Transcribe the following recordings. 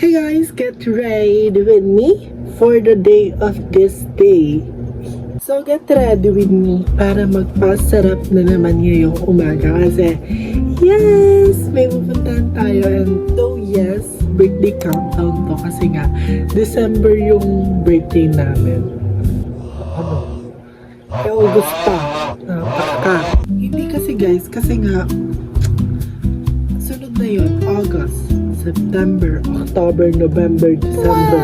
Hey guys, get ready with me for the day of this day. So get ready with me para magpasarap na naman ngayong umaga kasi yes, may pupuntahan tayo and so yes, birthday countdown to kasi nga December yung birthday namin. Ano? August pa. Hindi kasi guys, kasi nga sunod na yun, August, September, October, November, December.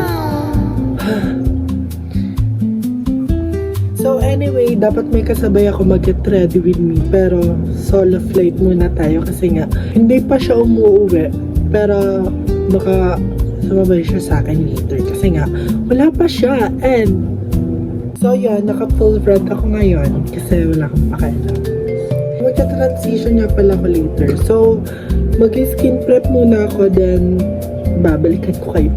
So anyway, dapat may kasabay ako mag-get ready with me. Pero solo flight muna tayo kasi nga hindi pa siya umuwi. Pero baka sumabay siya sa akin later kasi nga wala pa siya. And so yun, naka full red ako ngayon kasi wala akong pakialam. Magka-transition niya pala ako later. So mag-skin prep muna ako, then babalikan ko kayo.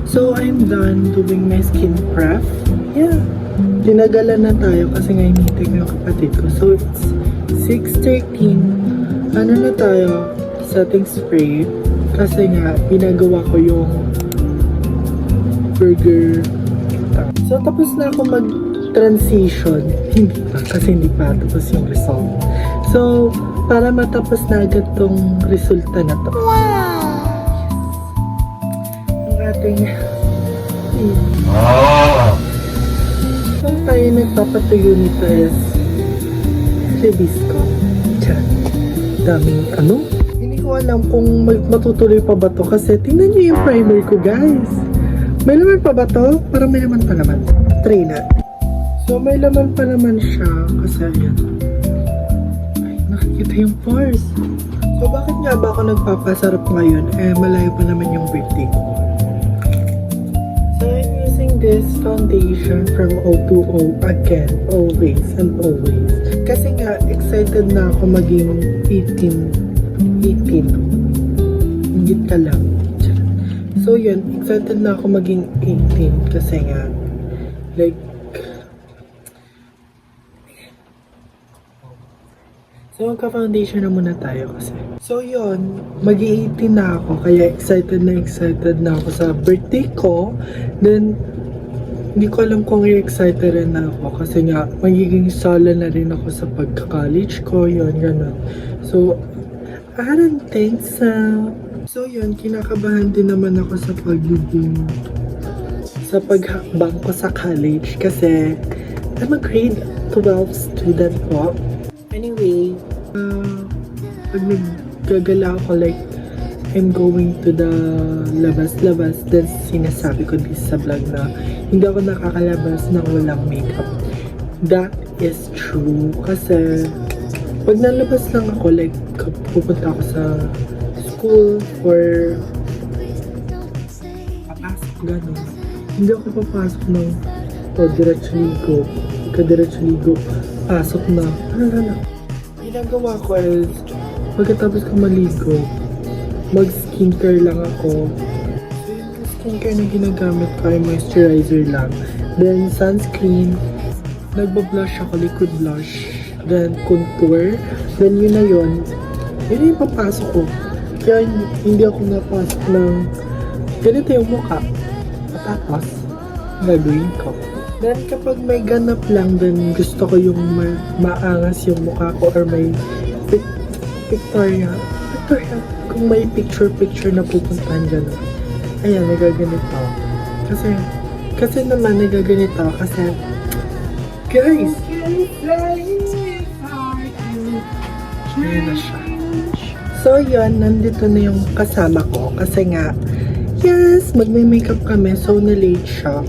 So I'm done doing my skin prep. Yeah, tinagalan na tayo kasi nga hinihintay ko yung kapatid ko. So it's 6:13. Ano na tayo? Setting spray. Kasi nga pinagawa ko yung burger. So tapos na ako mag-transition. Hindi pa, kasi hindi pa tapos yung result. So para matapos na agad tong resulta na to. Wow! Ang ating Saan tayo nagpapatuyo nito is Ribisco. Diyan. Daming ano? Hindi ko alam kung matutuloy pa ba to kasi tingnan nyo yung primer ko guys. May laman pa ba to? Parang may laman pa naman. Try na. So may laman pa naman siya kasi ayan. Ay, nakikita yung pores. So bakit nga ba ako nagpapasarap ngayon? Eh malayo pa naman yung birthday ko. So I'm using this foundation from O2O again. Always and always. Kasi nga excited na ako maging 18. Hingit ka lang. So yun, excited na ako maging 18 kasi nga like so magka-foundation na muna tayo kasi. So yun, mag-18 na ako kaya excited na ako sa birthday ko. Then hindi ko alam kung excited rin na ako kasi nga magiging solo na rin ako sa pagka-college ko, yun, gano'n. So I don't think so. So yun, kinakabahan din naman ako sa paghakbang ko sa college kasi I'm a grade 12 student po. Anyway, pag naggagala ako like I'm going to the labas-labas, then sinasabi ko din sa vlog na hindi ako nakakalabas ng walang makeup. That is true kasi pag nalabas lang ako like pupunta ako sa school or papasok gano'n. Hindi ako papasok ng diretso ligo, pasok na. Ginagawa ko is pagkatapos ko maligo, mag-skincare lang ako. So yung skincare na ginagamit ko ay moisturizer lang. Then sunscreen, nagbablush ako, liquid blush. Then contour. Then yun na yun yung papasok ko. Kaya hindi ako napasok ng ganito yung mukha. Tapos, gagawin ko. Then, kapag may ganap lang, then gusto ko yung maangas yung mukha ko or may pictorial. Kung may picture na pupuntahan gano'n. Ayan, nagaganito. Kasi naman nagaganito kasi guys! Ayan na siya. So yun, nandito na yung kasama ko kasi nga, yes, magme-makeup kami so na-late siya.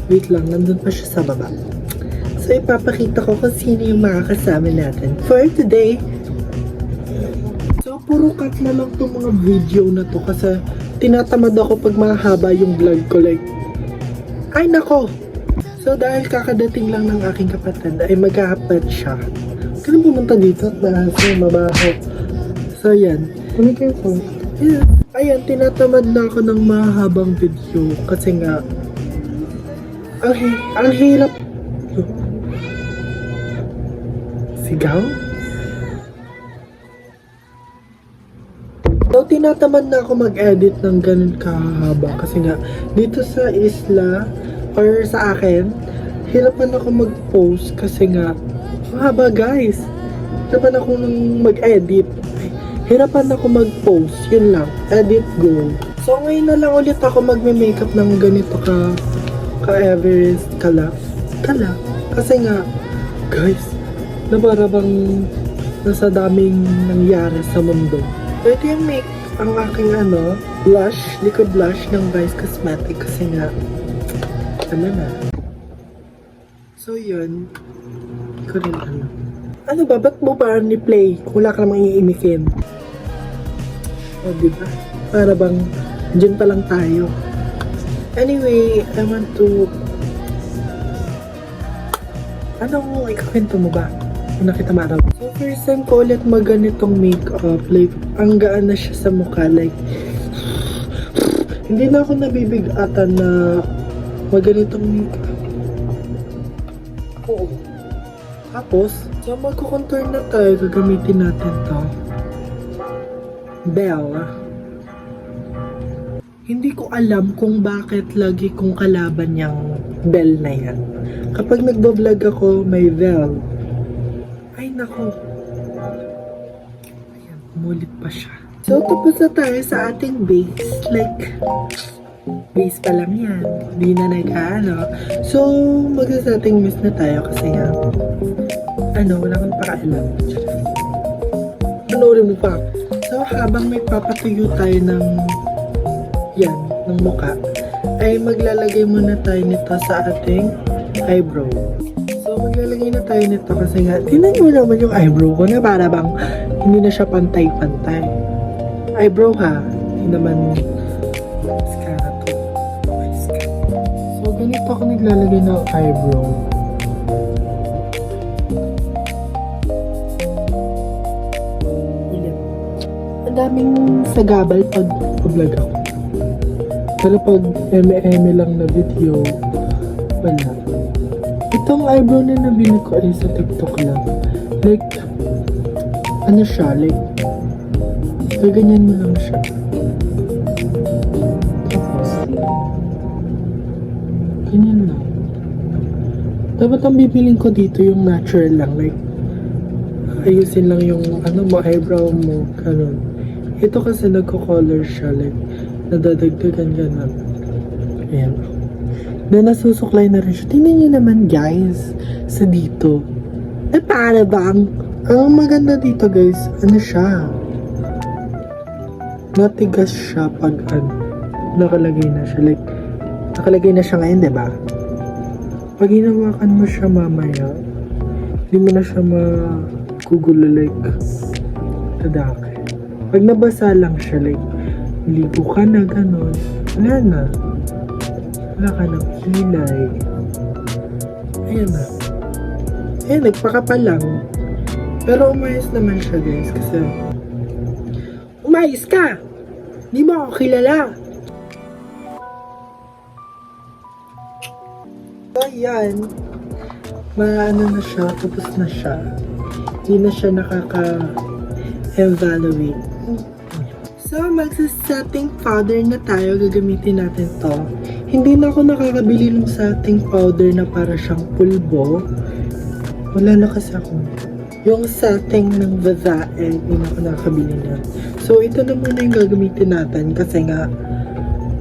Wait lang, nandun pa siya sa baba. So ipapakita ko kung sino yung mga kasama natin for today. So puro cut na lang itong mga video na to kasi tinatamad ako pag mahaba yung vlog ko like, ay nako! So dahil kakadating lang ng aking kapatid ay mag-a-upload siya. Kailan pumunta dito at nasa mabaho. So, yan. Ano kayo po? Yeah. Ayan, tinatamad na ako ng mahabang video kasi nga ang hirap Sigaw? So, tinatamad na ako mag-edit ng ganun kahaba kasi nga, dito sa isla, or sa akin, hirapan ako mag-post kasi nga, mahaba guys. Hirapan ako nang mag-edit. Hirapan ako mag-post, yun lang, edit, go. So, ngayon na lang ulit ako magme-makeup ng ganito ka-Everest, kala. Kasi nga, guys, na para bang nasa daming nangyari sa mundo. So, ito yung ang aking blush, liquid blush ng Vice Cosmetic kasi nga, na. So, yun. Hindi ko rin alam. Ano ba? Ba't mo ba ni-play? Kung wala ka namang iimikin. O, diba? Para bang, dyan pa lang tayo. Anyway, I want to... Anong ikakwento mo ba? Nakita mo araw. So, first time ko ulit mag-ganitong makeup. Like, ang gaan na siya sa mukha. Like, hindi na ako nabibigatan na mag-ganitong makeup. Oo. Tapos, so magkukontour na tayo. Gagamitin natin to. Belle. Hindi ko alam kung bakit lagi kong kalaban yung Belle na yan. Kapag nagbablog ako, may Belle. Ay, nako. Ayan, umulit pa siya. So, tapos na tayo sa ating base. Like, base pa lang yan. Hindi na So, magsasetting mist na tayo kasi nga, wala kang pakailan. Panoorin mo pa. So, habang may papatuyo tayo ng mukha, ay maglalagay muna tayo nito sa ating eyebrow. So, maglalagay na tayo nito kasi nga, tingnan mo naman yung eyebrow ko na para bang hindi na siya pantay-pantay. Eyebrow ha, hindi naman mascara to. So, ganito ako naglalagay ng eyebrow. Ang daming sagabal pag vlog ako. Pero pag eme lang na video, wala. Itong eyebrow na nabili ko ay sa TikTok lang. Like, siya, like, ganyan mo lang siya. Tapos, ganyan lang. Dapat ang bibiling ko dito yung natural lang, like, ayusin lang yung, eyebrow mo, ganun. Ito kasi nagko-color siya, like, nadadagdagan ganun. Ayan. Na nasusuklay na rin siya. Tingnan niyo naman guys, sa dito. Para bang, ang maganda dito guys, siya. Natigas siya pag nakalagay na siya. Like, nakalagay na siya ngayon, diba? Pag hinawakan mo siya mamaya, hindi mo na siya magugulo like, tadake. Pag nabasa lang siya, like, ligo ka na, gano'n. Wala na. Wala ka ng kilay. Ayan na. Ayan, nagpakapal lang. Pero umayos naman siya, guys. Kasi, umayos ka! Hindi mo ako kilala. So, ayan. Na siya. Tapos na siya. Hindi na siya nakaka-evaluate. So, magsa-setting powder na tayo. Gagamitin natin to. Hindi na ako nakakabili ng setting powder na para siyang pulbo. Wala na kasi ako. Yung setting ng Vazae, hindi na ako nakakabili na. So, ito na muna yung gagamitin natin kasi nga,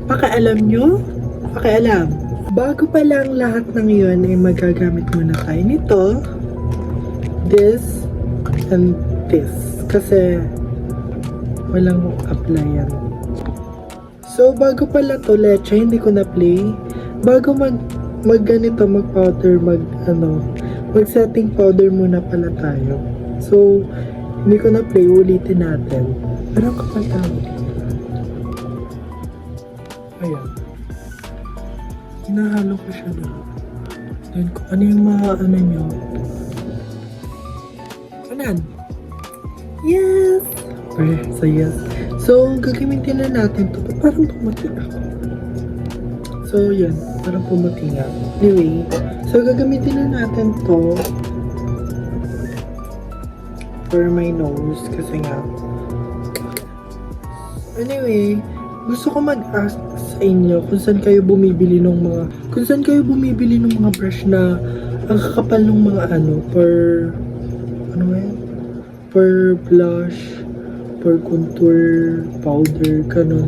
pakialam nyo? Pakialam. Bago pa lang lahat ng yun, ay magagamit muna tayo nito. This and this. Kasi, walang apply yan. So, bago pala to, leche, hindi ko na-play. Bago mag-ganito, mag-powder, mag-setting powder muna pala tayo. So, hindi ko na-play, ulitin natin. Pero ang kapal talaga. Ayan. Hinahalo ko siya na. Then, kung ano yung mga nyo. Anan? Yes! Okay, so yes. So, gagamitin na natin to. Parang pumuti ako. So, yan. Parang pumuti nga. Anyway, so gagamitin na natin to. for my nose kasi nga. Anyway, gusto ko mag-ask sa inyo kung saan kayo bumibili ng mga brush na ang kakapal ng mga for blush, for contour, powder, ganun.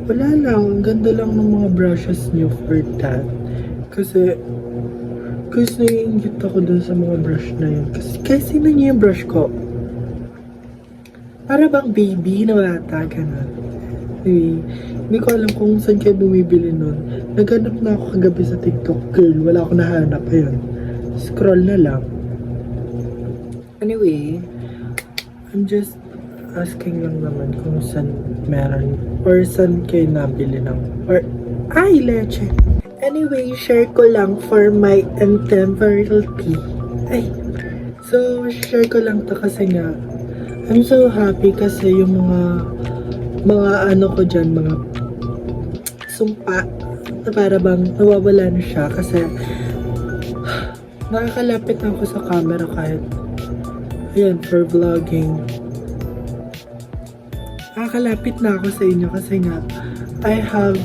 Wala lang, ang ganda lang ng mga brushes niyo for that. Kasi naiingit ako dun sa mga brush na yun. Kasi niyo yung brush ko. Para bang baby na bata, ganun. Hindi ko alam kung saan kayo bumibili nun. Naghanap na ako kagabi sa TikTok. Girl, wala ako nahanap. Ayun. Scroll na lang. Anyway, I'm just asking lang naman kung saan meron or saan kayo nabili ng leche. Anyway, share ko lang for my temporality. So, share ko lang to kasi nga I'm so happy kasi yung mga ko dyan, mga sumpa na para bang nawawala na siya kasi nakakalapit na ako sa camera kahit ayan, for vlogging. Nakakalapit na ako sa inyo kasi nga I have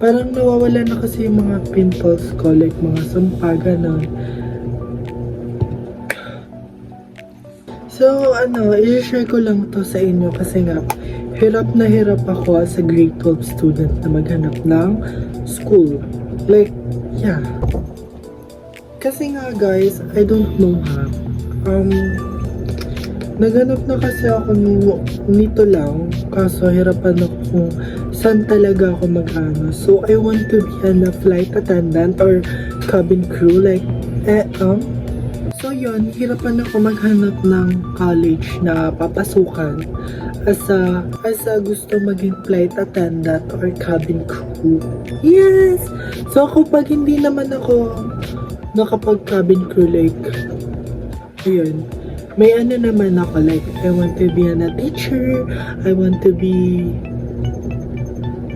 parang nawawala na kasi yung mga pimples ko, like mga sumpa, ganon. So, i-share ko lang to sa inyo kasi nga, hirap na hirap ako as a grade 12 student na maghanap ng school. Like, yeah. Kasi nga guys, I don't know naghanap na kasi ako nito lang, kaso hirapan ako kung saan talaga ako mag-ano. So, I want to be a flight attendant or cabin crew, like, So yun, hirapan ako maghanap ng college na papasukan as a gusto maging flight attendant or cabin crew. Yes! So pag hindi naman ako nakapag cabin crew, like, ayun, may naman ako, like, I want to be a teacher, I want to be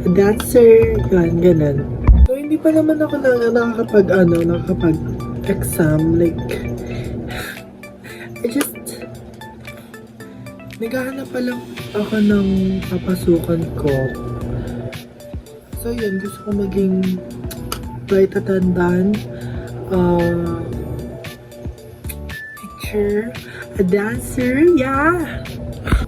a dancer, yun, ganun. So hindi pa naman ako nakakapag exam, like, naghahanap pa lang ako ng papasukan ko. So yun, gusto ko maging flight attendant, teacher, a dancer, yeah!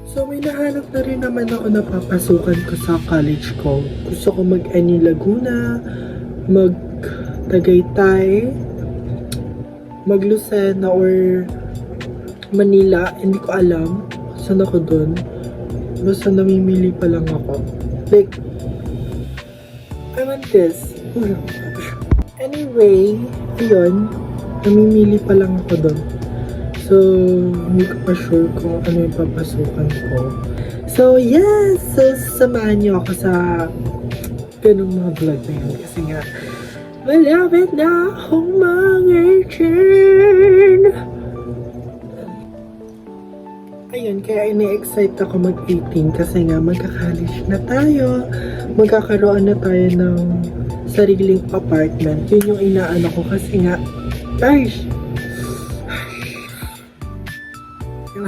So may nahanap na rin naman ako na papasukan ko sa college ko. Gusto ko mag-Any Laguna, mag-Tagaytay, mag-Lucena or Manila, hindi ko alam. Saan ako dun? Basta namimili pa lang ako. Like, I want this. Anyway, ayun. Namimili pa lang ako dun. So, hindi ko pa sure kung ano yung papasukan ko. So, yes! So, samahan niyo ako sa ganung mga vlog na yun. Kasi nga, malapit na akong mag-18! Ayun, kaya ini-excite ako mag-18 kasi nga magka-college na tayo. Magkakaroon na tayo ng sariling apartment. Yun yung inaano ko kasi nga,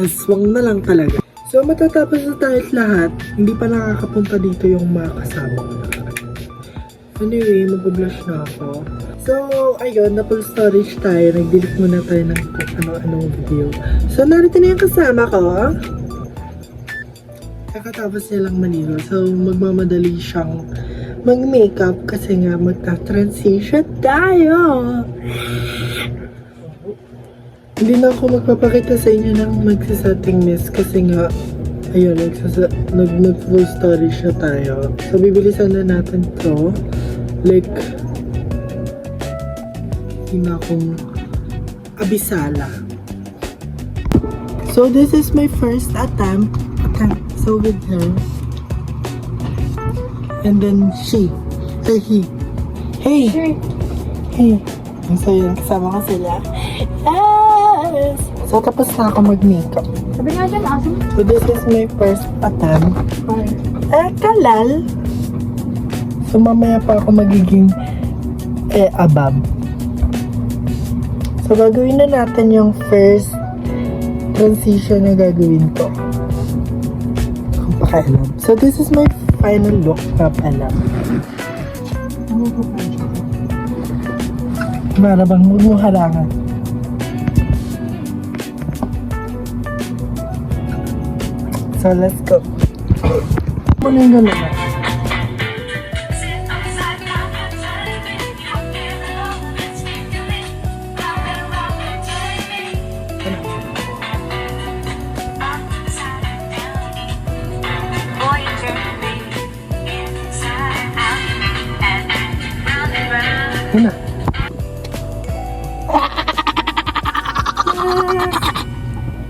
aswang na lang talaga. So, matatapos na tayo lahat. Hindi pa nakakapunta dito yung mga kasama ko. Anyway, mag-blush na ako. So, ayun, na full storage tayo. Nag-delete muna tayo ng ano-anong video. So, narito na yung kasama ko. Kakatapos nilang maligo. So, magmamadali siyang mag-makeup kasi nga magta-transition tayo. Hindi na ako magpapakita sa inyo ng magsisetting mist kasi nga, ayun, nag-full storage na tayo. So, bibilisan na natin to. Like, hindi na akong abisala. So, this is my first attempt. So, with her. And then, she. Or he. Hey! Hey! So, yun, kasama ko sila. Yes! So, tapos na ako mag-makeup. Sabi nga dyan, asin. So, this is my first attempt. Kalal. So, mamaya pa ako magiging above. So, gagawin na natin yung first transition na gagawin ko. Kung pakialam. So, this is my final look na pala. Para bang huwag mo harangan. So, let's go. Muna yung gano'n. Una.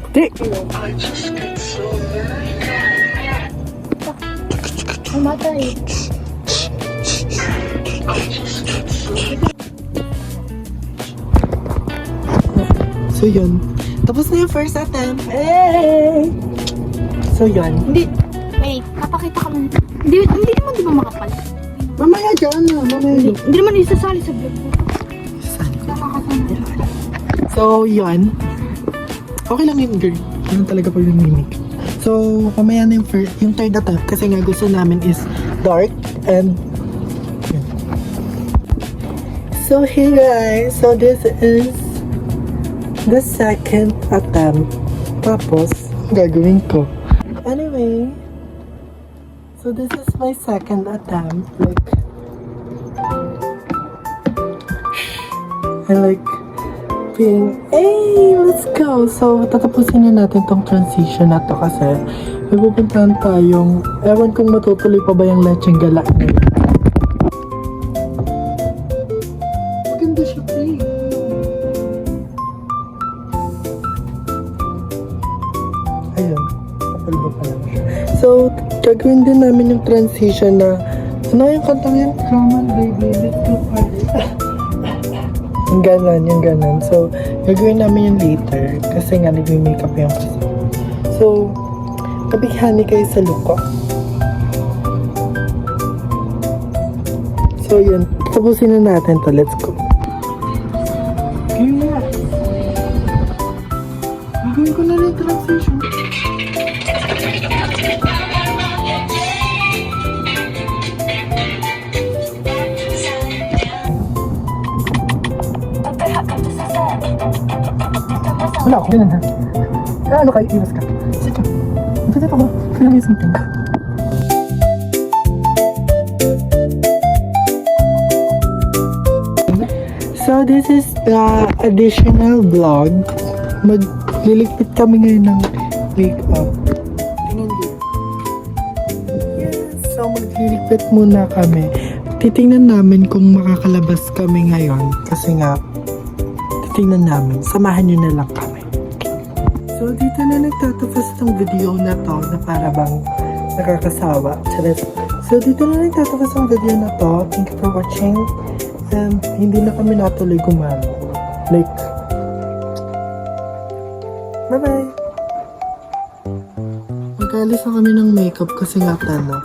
Di. Mamatay. So yun. Tapos na yung first attempt. Hey! So yun. Hindi. Wait, papakita ka man. Hindi naman di ba makapal? Mamaya dyan na. Mamaya dyan. Hindi naman isasali sa vlog mo. Saan ko? Nakakasama. So yun. Okay lang yun, girl. Ganun talaga pag nag-mimic. So, mamaya na yung third attempt kasi nga gusto namin is dark and yun. So, hey guys. So, this is the second attempt. Tapos, gagawin ko. Anyway, so this is my second attempt. Like, I like being, hey, let's go! So, tatapusin na natin tong transition na to kasi may pupuntahan tayong, ewan kung matutuloy pa ba yung lecheng gala na yun. Maganda siya, pre. Ayun, kapal ba pala siya. So, gagawin din namin yung transition na, ano yung kantang yan? Come on, baby, let's go party. Yung ganon. So, gagawin namin yung later kasi nga nag-makeup yung kasi. So, kabighani kayo sa look ko. So, yun. Tapusin na natin to. Let's go. Game na. Gagawin ko na rin transition. Wala ako, ganun ha. Ano kayo, iwas ka. Sige. Ito ko. Kaya may something. So, this is the additional vlog. Magliligpit kami ngayon ng makeup. Tingnan din. Yes. So, magliligpit muna kami. Titingnan namin kung makakalabas kami ngayon. Kasi nga, titingnan namin. Samahan nyo na lang kami. So, dito na nagtatapos ng video na to na para bang nakakasawa. So, dito na nagtatapos ang video na to. Thank you for watching. And hindi na kami natuloy gumano. Like, bye-bye! Mag-alis na kami ng makeup kasi nga tano.